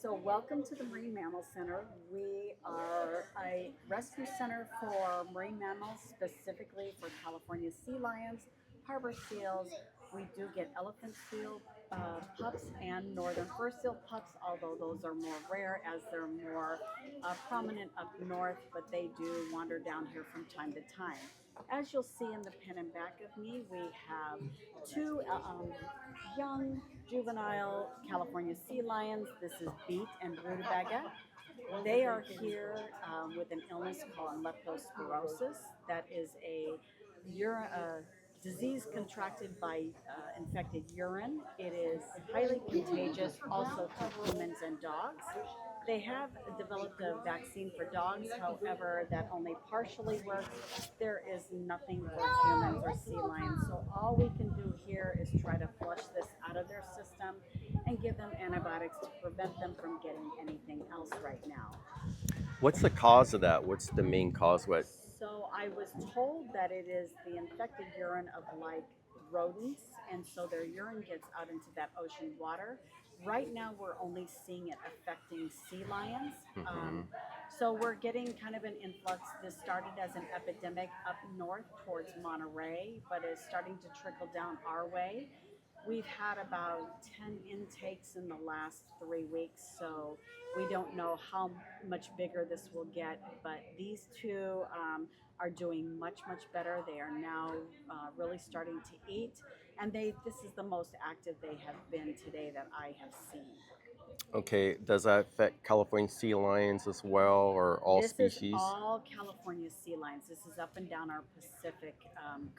So, welcome to the Marine Mammal Center. We are a rescue center for marine mammals, specifically for California sea lions, harbor seals. We do get elephant seal pups and northern fur seal pups, although those are more rare as they're more prominent up north, but they do wander down here from time to time. As you'll see in the pin and back of me, we have two young juvenile California sea lions. This is Beat and Rutabaga. They are here with an illness called leptospirosis. That is a disease contracted by infected urine. It is highly contagious also to humans and dogs. They have developed a vaccine for dogs, however, that only partially works. There is nothing for humans or sea lions. So all we can do here is try to flush this out of their system and give them antibiotics to prevent them from getting anything else right now. What's the cause of that? What's the main cause? What? So I was told that it is the infected urine of like rodents, and so their urine gets out into that ocean water. Right now, we're only seeing it affecting sea lions. Hmm. So we're getting kind of an influx. This started as an epidemic up north towards Monterey, but is starting to trickle down our way. We've had about 10 intakes in the last 3 weeks, so we don't know how much bigger this will get. But these two are doing much, much better. They are now really starting to eat, and this is the most active they have been today that I have seen. Okay, does that affect California sea lions as well, or all This is species? all California sea lions. This is up and down our Pacific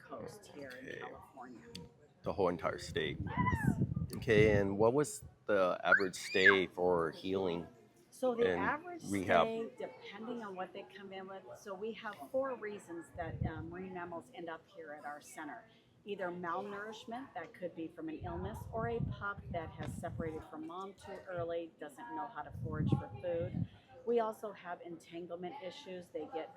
coast here in Okay, California. the whole entire state. Yes. Okay, and what was the average stay for healing So the and average rehab? stay, depending on what they come in with, so we have four reasons that marine mammals end up here at our center. Either malnourishment, that could be from an illness, or a pup that has separated from mom too early, doesn't know how to forage for food. We also have entanglement issues. They get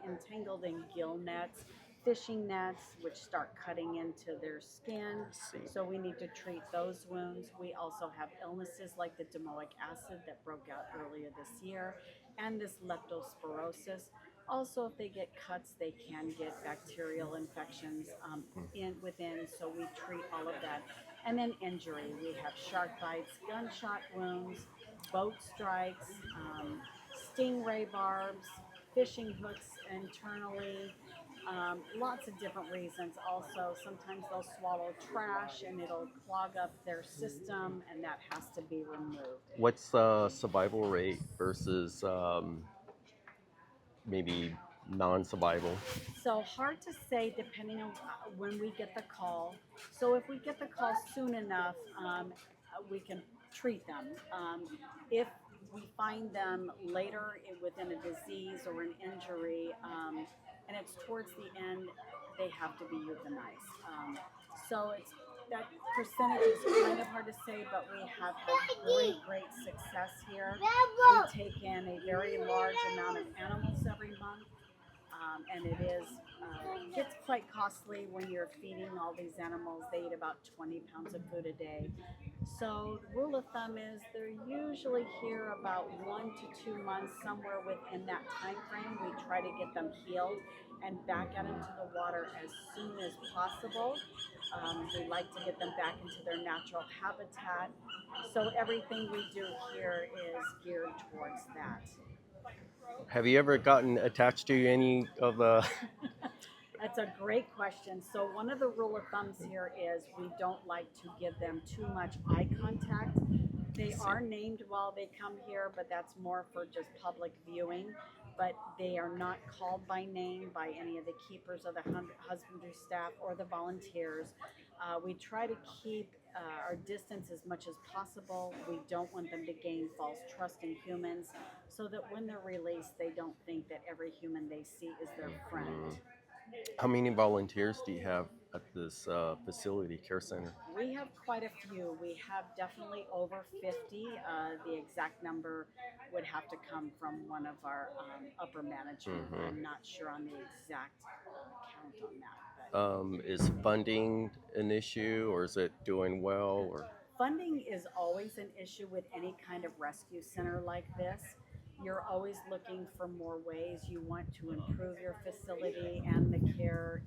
entangled in gill nets, fishing nets, which start cutting into their skin. I see. So we need to treat those wounds. We also have illnesses like the domoic acid that broke out earlier this year and this leptospirosis. Also, if they get cuts, they can get bacterial infections in within. So we treat all of that. And then injury. We have shark bites, gunshot wounds, boat strikes, stingray barbs, fishing hooks internally, lots of different reasons. Also, sometimes they'll swallow trash and it'll clog up their system, and that has to be removed. What's survival rate versus maybe non-survival? So hard to say depending on when we get the call. So if we get the call soon enough, we can treat them. If we find them later within a disease or an injury, and it's towards the end, they have to be euthanized. So it's that percentage is kind of hard to say, but we have had great, great success here. We take in a very large amount of animals every month, and gets quite costly when you're feeding all these animals. They eat about 20 pounds of food a day. So the rule of thumb is they're usually here about 1 to 2 months, somewhere within that time frame. We try to get them healed and back out into the water as soon as possible. We like to get them back into their natural habitat. So everything we do here is geared towards that. Have you ever gotten attached to any of the? That's a great question. So one of the rule of thumbs here is we don't like to give them too much eye contact. I They see. are named while they come here, but that's more for just public viewing. But they are not called by name by any of the keepers of the husbandry staff or the volunteers. We try to keep our distance as much as possible. We don't want them to gain false trust in humans so that when they're released, they don't think that every human they see is their friend. Mhm. How many volunteers do you have at this facility care center? We have quite a few. We have definitely over 50. The exact number would have to come from one of our upper management. Hmm. I'm not sure on the exact count on that. But Is funding an issue, or is it doing well? Or Funding is always an issue with any kind of rescue center like this. You're always looking for more ways. You want to improve your facility and the care,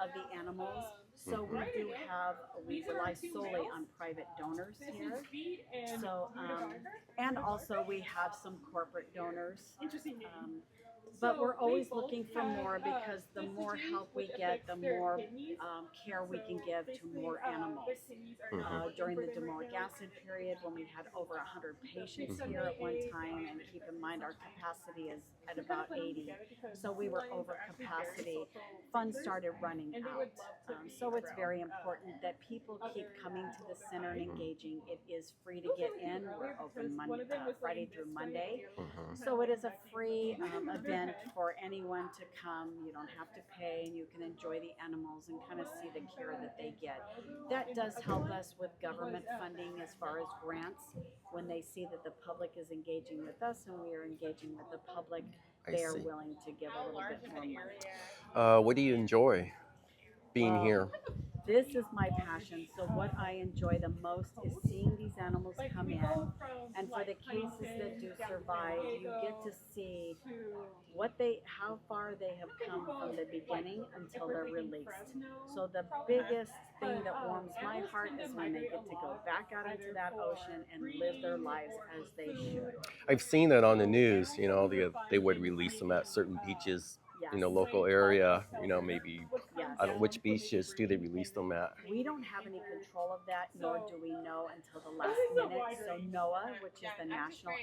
of the animals. So we Hmm. do have, we rely solely on private donors here. So, and also we have some corporate donors. But we're always looking for more because the more help we get, the more care we can give to more animals. Hmm. During the domoic acid period, when we had over 100 patients here at one time, and keep in mind our capacity is at about 80, so we were over capacity. Funds started running out. So it's very important that people keep coming to the center and engaging. It is free to get in. We're open Friday through Monday. Hmm. So it is a free event for anyone to come. You don't have to pay, and you can enjoy the animals and kind of see the care that they get. That does help us with government funding as far as grants. When they see that the public is engaging with us and we are engaging with the public, I they are see. willing to give a little bit more money. What do you enjoy being Well, here? this is my passion. So what I enjoy the most is seeing these animals come in, and for the cases that do survive, you get to see how far they have come from the beginning until they're released. So the biggest thing that warms my heart is when they get to go back out into that ocean and live their lives as they should. I've seen that on the news. They would release them at certain beaches in Yes. the local area. Maybe Yes. I don't. Which beaches do they release them at? We don't have any control of that, nor do we know until the last minute. So NOAA, which is the National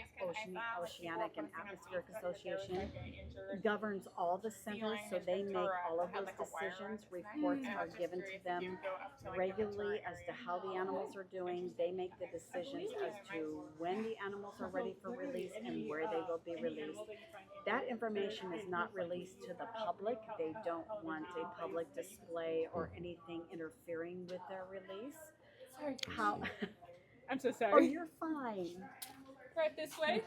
Oceanic and Atmospheric Association, governs all the centers, so they make all of those decisions. Reports are given to them regularly as to how the animals are doing. They make the decisions as to when the animals are ready for release and where they will be released. That information is not released to the public. They don't want a public display or anything interfering with their release. How? I'm so Oh, sorry. you're fine. Right this way.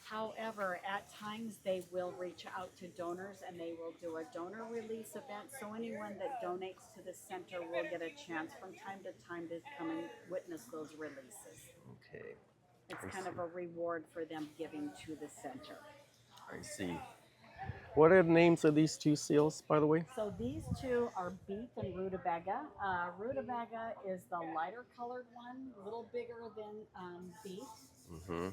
However, at times they will reach out to donors and they will do a donor release event. So anyone that donates to the center will get a chance from time to time to come and witness those releases. Okay, It's I kind of see. a reward for them giving to the center. I see. What are the names of these two seals, by the way? So these two are beef and rutabaga. Rutabaga is the lighter colored one, a little bigger than beef. Hmm.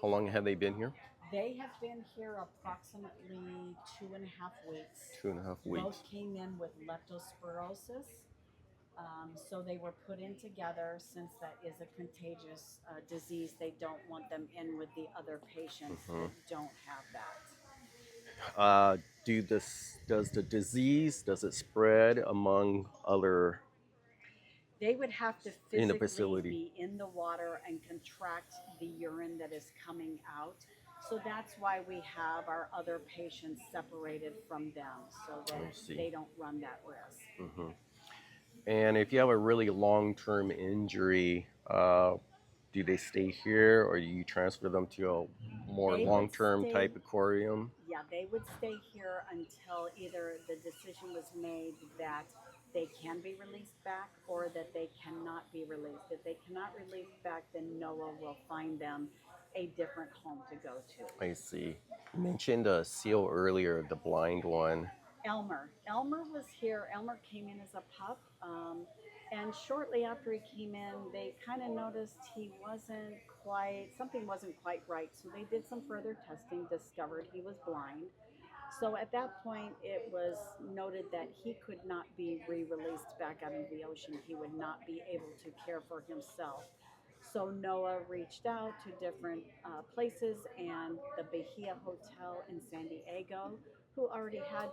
How long have they been here? They have been here approximately 2.5 weeks. 2.5 weeks. Both came in with leptospirosis. So they were put in together since that is a contagious disease. They don't want them in with the other patients that don't have that. Uh, does the disease, does it spread among other They would have to in the physically facility? be in the water and contract the urine that is coming out. So that's why we have our other patients separated from them so I that see. they don't run that risk. Hmm. And if you have a really long-term injury, do they stay here or do you transfer them to a more They would long-term stay, type aquarium? yeah, they would stay here until either the decision was made that they can be released back or that they cannot be released. If they cannot release back, then NOAA will find them a different home to go to. I see. You mentioned a seal earlier, the blind one. Elmer was here. Elmer came in as a pup. And shortly after he came in, they kind of noticed something wasn't quite right. So they did some further testing, discovered he was blind. So at that point, it was noted that he could not be re-released back out into the ocean. He would not be able to care for himself. So NOAA reached out to different places, and the Bahia Hotel in San Diego, who already had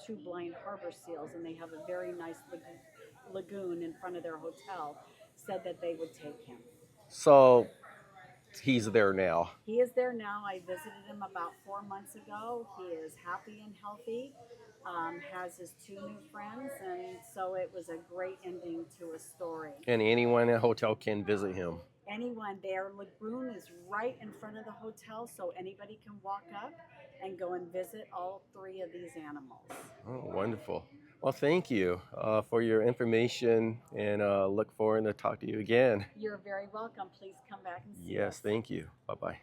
two blind harbor seals, and they have a very nice lagoon in front of their hotel, said that they would take him. So he's there now. He is there now. I visited him about 4 months ago. He is happy and healthy, has his two new friends, and so it was a great ending to a story. And anyone at the hotel can visit him. Anyone, their lagoon is right in front of the hotel, so anybody can walk up and go and visit all three of these animals. Oh, wonderful. Well, thank you for your information, and look forward to talk to you again. You're very welcome. Please come back and see us. Yes, thank you. Bye bye.